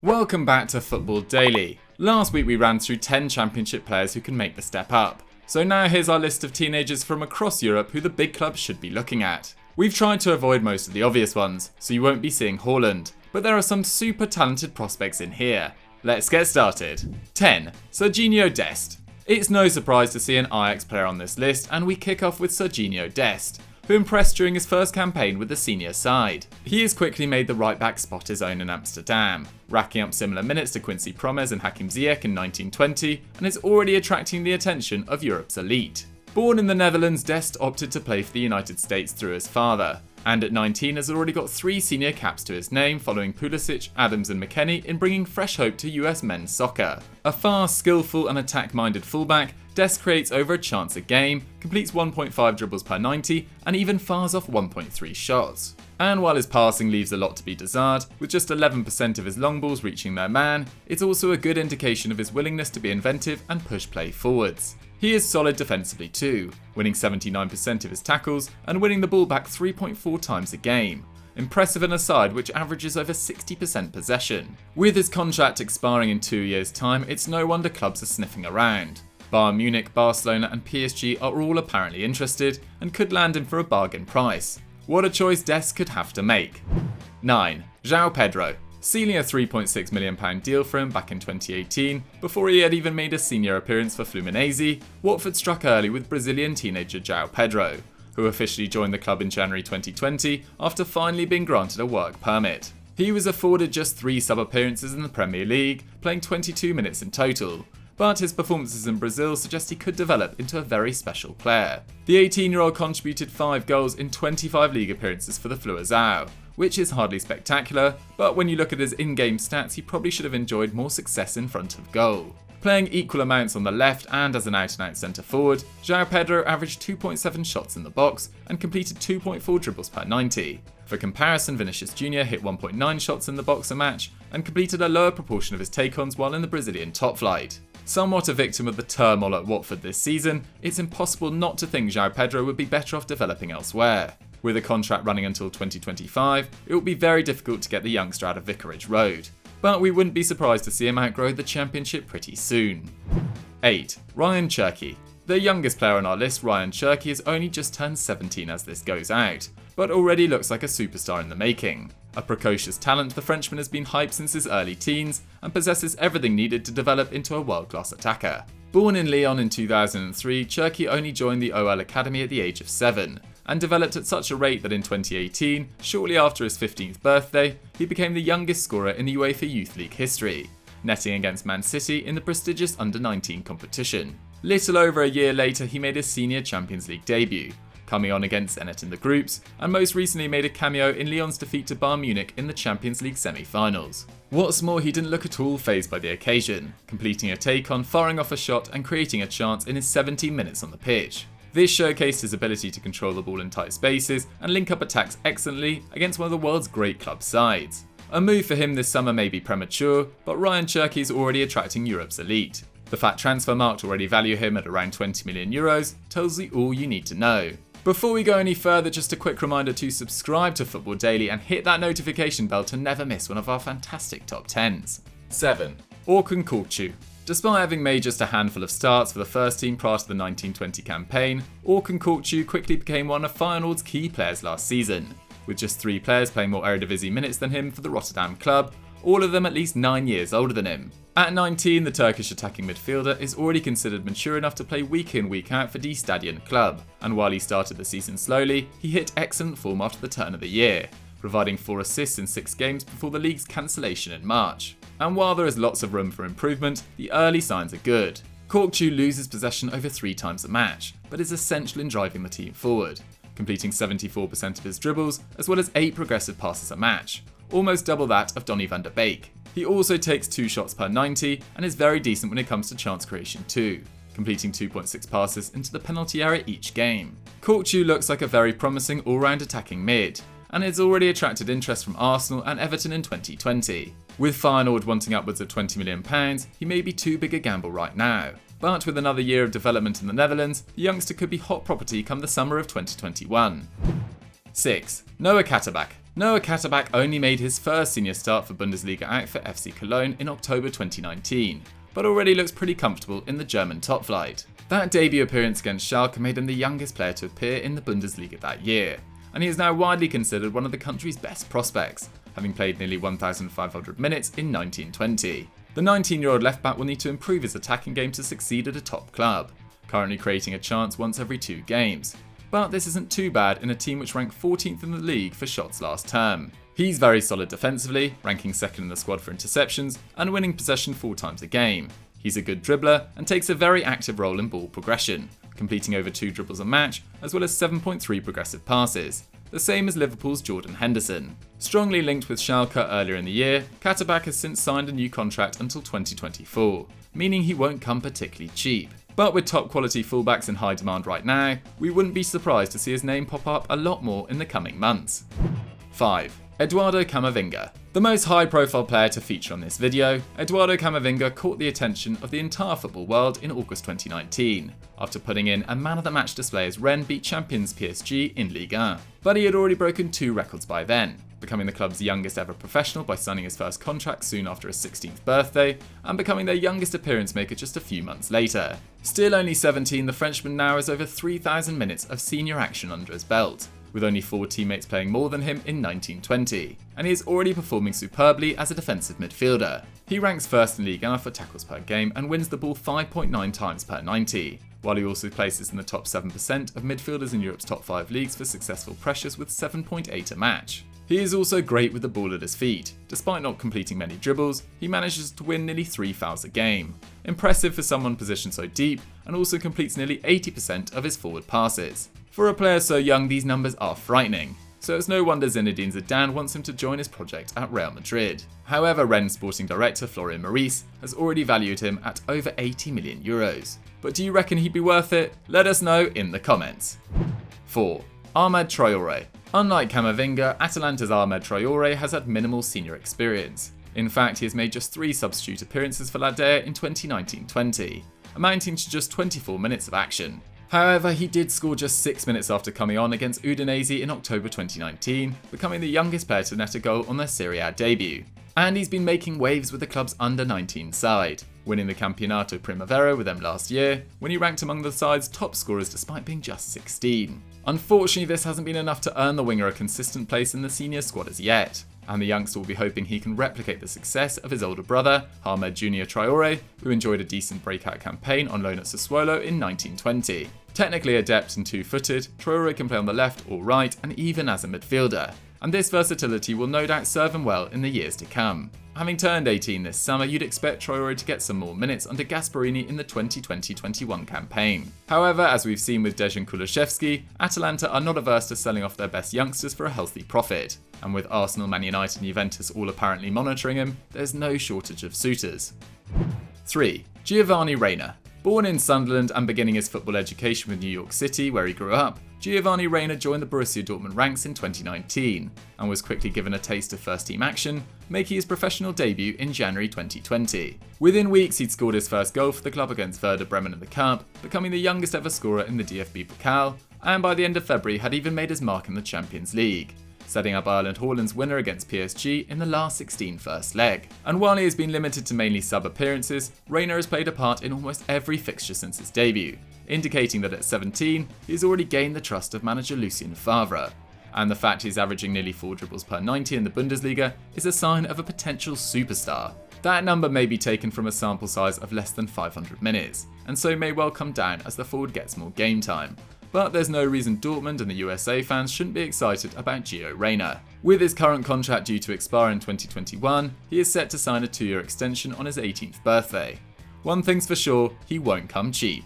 Welcome back to Football Daily. Last week we ran through 10 championship players who can make the step up. So now here's our list of teenagers from across Europe who the big clubs should be looking at. We've tried to avoid most of the obvious ones, so you won't be seeing Haaland, but there are some super talented prospects in here. Let's get started. 10. Sergiño Dest. It's no surprise to see an Ajax player on this list, and we kick off with Sergiño Dest, who impressed during his first campaign with the senior side. He has quickly made the right-back spot his own in Amsterdam, racking up similar minutes to Quincy Promes and Hakim Ziyech in 1920, and is already attracting the attention of Europe's elite. Born in the Netherlands, Dest opted to play for the United States through his father, and at 19 has already got 3 senior caps to his name following Pulisic, Adams and McKennie in bringing fresh hope to US men's soccer. A fast, skillful and attack-minded fullback, Dest creates over a chance a game, completes 1.5 dribbles per 90 and even fires off 1.3 shots. And while his passing leaves a lot to be desired, with just 11% of his long balls reaching their man, it's also a good indication of his willingness to be inventive and push play forwards. He is solid defensively too, winning 79% of his tackles and winning the ball back 3.4 times a game. Impressive in a side which averages over 60% possession. With his contract expiring in 2 years' time, it's no wonder clubs are sniffing around. Bayern Munich, Barcelona and PSG are all apparently interested and could land him for a bargain price. What a choice Dest could have to make. 9. Joao Pedro. Sealing a £3.6 million deal for him back in 2018, before he had even made a senior appearance for Fluminense, Watford struck early with Brazilian teenager Joao Pedro, who officially joined the club in January 2020 after finally being granted a work permit. He was afforded just 3 sub-appearances in the Premier League, playing 22 minutes in total, but his performances in Brazil suggest he could develop into a very special player. The 18-year-old contributed 5 goals in 25 league appearances for the Fluazao, which is hardly spectacular, but when you look at his in-game stats, he probably should have enjoyed more success in front of goal. Playing equal amounts on the left and as an out-and-out centre-forward, Joao Pedro averaged 2.7 shots in the box and completed 2.4 dribbles per 90. For comparison, Vinicius Jr. hit 1.9 shots in the box a match and completed a lower proportion of his take-ons while in the Brazilian top flight. Somewhat a victim of the turmoil at Watford this season, it's impossible not to think Joao Pedro would be better off developing elsewhere. With a contract running until 2025, it will be very difficult to get the youngster out of Vicarage Road, but we wouldn't be surprised to see him outgrow the Championship pretty soon. 8. Rayan Cherki. The youngest player on our list, Rayan Cherki, has only just turned 17 as this goes out, but already looks like a superstar in the making. A precocious talent, the Frenchman has been hyped since his early teens and possesses everything needed to develop into a world-class attacker. Born in Lyon in 2003, Cherki only joined the OL Academy at the age of 7, and developed at such a rate that in 2018, shortly after his 15th birthday, he became the youngest scorer in the UEFA Youth League history, netting against Man City in the prestigious Under-19 competition. Little over a year later, he made his senior Champions League debut, coming on against Zenit in the groups, and most recently made a cameo in Lyon's defeat to Bayern Munich in the Champions League semi-finals. What's more, he didn't look at all fazed by the occasion, completing a take-on, firing off a shot and creating a chance in his 17 minutes on the pitch. This showcased his ability to control the ball in tight spaces and link up attacks excellently against one of the world's great club sides. A move for him this summer may be premature, but Rayan Cherki is already attracting Europe's elite. The fat transfer market already value him at around €20 million tells you all you need to know. Before we go any further, just a quick reminder to subscribe to Football Daily and hit that notification bell to never miss one of our fantastic top 10s. 7. Orkun Kökçü. Despite having made just a handful of starts for the first team prior to the 1920 campaign, Orkun Kökçü quickly became one of Feyenoord's key players last season, with just 3 players playing more Eredivisie minutes than him for the Rotterdam club, all of them at least 9 years older than him. At 19, the Turkish attacking midfielder is already considered mature enough to play week in week out for Die Stadion club, and while he started the season slowly, he hit excellent form after the turn of the year, providing 4 assists in 6 games before the league's cancellation in March. And while there is lots of room for improvement, the early signs are good. Kökçü loses possession over 3 times a match, but is essential in driving the team forward, completing 74% of his dribbles as well as 8 progressive passes a match, almost double that of Donny van der Beek. He also takes 2 shots per 90 and is very decent when it comes to chance creation too, completing 2.6 passes into the penalty area each game. Kökçü looks like a very promising all-round attacking mid, and has already attracted interest from Arsenal and Everton in 2020. With Feyenoord wanting upwards of £20 million, he may be too big a gamble right now. But with another year of development in the Netherlands, the youngster could be hot property come the summer of 2021. 6. Noah Katterbach. Noah Katterbach only made his first senior start for Bundesliga out for FC Cologne in October 2019, but already looks pretty comfortable in the German top flight. That debut appearance against Schalke made him the youngest player to appear in the Bundesliga that year, and he is now widely considered one of the country's best prospects, having played nearly 1,500 minutes in 1920. The 19-year-old left-back will need to improve his attacking game to succeed at a top club, currently creating a chance once every 2 games. But this isn't too bad in a team which ranked 14th in the league for shots last term. He's very solid defensively, ranking second in the squad for interceptions and winning possession 4 times a game. He's a good dribbler and takes a very active role in ball progression, completing over 2 dribbles a match, as well as 7.3 progressive passes, the same as Liverpool's Jordan Henderson. Strongly linked with Schalke earlier in the year, Katterbach has since signed a new contract until 2024, meaning he won't come particularly cheap. But with top quality fullbacks in high demand right now, we wouldn't be surprised to see his name pop up a lot more in the coming months. 5. Eduardo Camavinga. The most high-profile player to feature on this video, Eduardo Camavinga caught the attention of the entire football world in August 2019, after putting in a man-of-the-match display as Rennes beat champions PSG in Ligue 1. But he had already broken 2 records by then, becoming the club's youngest ever professional by signing his first contract soon after his 16th birthday, and becoming their youngest appearance maker just a few months later. Still only 17, the Frenchman now has over 3,000 minutes of senior action under his belt, with only 4 teammates playing more than him in 1920, and he is already performing superbly as a defensive midfielder. He ranks first in Ligue 1 for tackles per game and wins the ball 5.9 times per 90, while he also places in the top 7% of midfielders in Europe's top 5 leagues for successful pressures with 7.8 a match. He is also great with the ball at his feet. Despite not completing many dribbles, he manages to win nearly 3 fouls a game. Impressive for someone positioned so deep, and also completes nearly 80% of his forward passes. For a player so young, these numbers are frightening, so it's no wonder Zinedine Zidane wants him to join his project at Real Madrid. However, Rennes sporting director Florian Maurice has already valued him at over 80 million euros. But do you reckon he'd be worth it? Let us know in the comments. 4. Ahmed Traore. Unlike Camavinga, Atalanta's Ahmed Traore has had minimal senior experience. In fact, he has made just 3 substitute appearances for lhattaren in 2019-20, amounting to just 24 minutes of action. However, he did score just 6 minutes after coming on against Udinese in October 2019, becoming the youngest player to net a goal on their Serie A debut. And he's been making waves with the club's under-19 side, winning the Campionato Primavera with them last year, when he ranked among the side's top scorers despite being just 16. Unfortunately, this hasn't been enough to earn the winger a consistent place in the senior squad as yet, and the youngster will be hoping he can replicate the success of his older brother, Mohamed Jr. Traore, who enjoyed a decent breakout campaign on loan at Sassuolo in 1920. Technically adept and 2-footed, Traore can play on the left or right and even as a midfielder, and this versatility will no doubt serve him well in the years to come. Having turned 18 this summer, you'd expect Traore to get some more minutes under Gasperini in the 2020-21 campaign. However, as we've seen with Dejan Kulusevski, Atalanta are not averse to selling off their best youngsters for a healthy profit, and with Arsenal, Man United and Juventus all apparently monitoring him, there's no shortage of suitors. 3. Giovanni Reyna. Born in Sunderland and beginning his football education with New York City, where he grew up, Giovanni Reyna joined the Borussia Dortmund ranks in 2019 and was quickly given a taste of first-team action, making his professional debut in January 2020. Within weeks, he'd scored his first goal for the club against Werder Bremen in the Cup, becoming the youngest ever scorer in the DFB Pokal, and by the end of February had even made his mark in the Champions League, setting up Erling Haaland's winner against PSG in the last 16 first leg. And while he has been limited to mainly sub appearances, Reyna has played a part in almost every fixture since his debut, indicating that at 17, he's already gained the trust of manager Lucien Favre. And the fact he's averaging nearly 4 dribbles per 90 in the Bundesliga is a sign of a potential superstar. That number may be taken from a sample size of less than 500 minutes, and so may well come down as the forward gets more game time. But there's no reason Dortmund and the USA fans shouldn't be excited about Gio Reyna. With his current contract due to expire in 2021, he is set to sign a 2-year extension on his 18th birthday. One thing's for sure, he won't come cheap.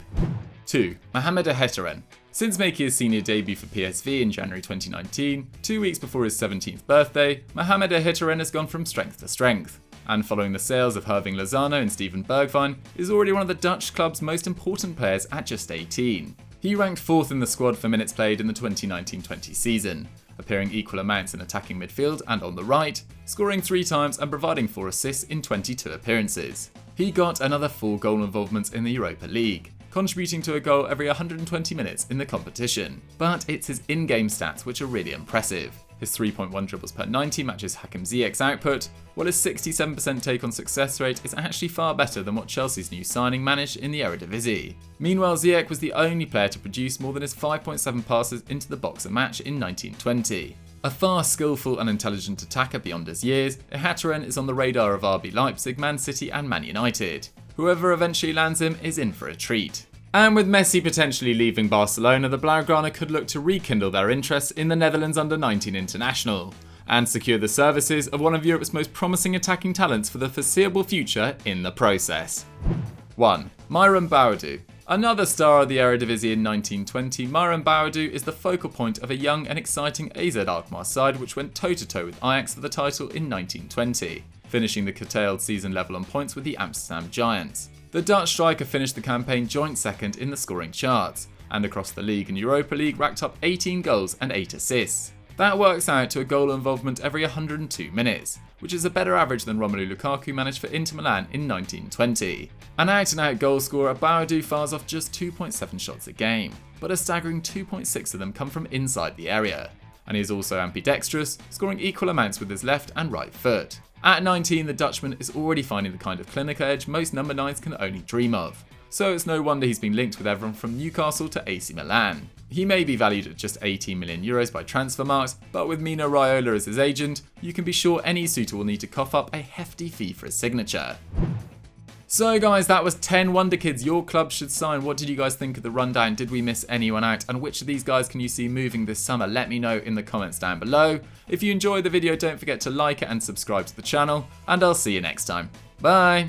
2. Mohamed Ihattaren. Since making his senior debut for PSV in January 2019, 2 weeks before his 17th birthday, Mohamed Ihattaren has gone from strength to strength, and following the sales of Herving Lozano and Steven Bergwijn, is already one of the Dutch club's most important players at just 18. He ranked 4th in the squad for minutes played in the 2019-20 season, appearing equal amounts in attacking midfield and on the right, scoring 3 times and providing 4 assists in 22 appearances. He got another 4 goal involvements in the Europa League, contributing to a goal every 120 minutes in the competition. But it's his in-game stats which are really impressive. His 3.1 dribbles per 90 matches Hakim Ziyech's output, while his 67% take on success rate is actually far better than what Chelsea's new signing managed in the Eredivisie. Meanwhile, Ziyech was the only player to produce more than his 5.7 passes into the box a match in 1920. A far skillful and intelligent attacker beyond his years, Ihattaren is on the radar of RB Leipzig, Man City and Man United. Whoever eventually lands him is in for a treat. And with Messi potentially leaving Barcelona, the Blaugrana could look to rekindle their interest in the Netherlands under-19 international, and secure the services of one of Europe's most promising attacking talents for the foreseeable future in the process. 1. Myron Boadu. Another star of the Eredivisie in 1920, Myron Boadu is the focal point of a young and exciting AZ Alkmaar side which went toe-to-toe with Ajax for the title in 1920, finishing the curtailed season level on points with the Amsterdam Giants. The Dutch striker finished the campaign joint second in the scoring charts, and across the league and Europa League racked up 18 goals and 8 assists. That works out to a goal involvement every 102 minutes, which is a better average than Romelu Lukaku managed for Inter Milan in 1920. An out-and-out goal scorer, Boadu fires off just 2.7 shots a game, but a staggering 2.6 of them come from inside the area. And he is also ambidextrous, scoring equal amounts with his left and right foot. At 19, the Dutchman is already finding the kind of clinical edge most number 9s can only dream of. So it's no wonder he's been linked with everyone from Newcastle to AC Milan. He may be valued at just €18 million by Transfermarkt, but with Mino Raiola as his agent, you can be sure any suitor will need to cough up a hefty fee for his signature. So guys, that was 10 Wonderkids your club should sign. What did you guys think of the rundown? Did we miss anyone out? And which of these guys can you see moving this summer? Let me know in the comments down below. If you enjoyed the video, don't forget to like it and subscribe to the channel, and I'll see you next time. Bye!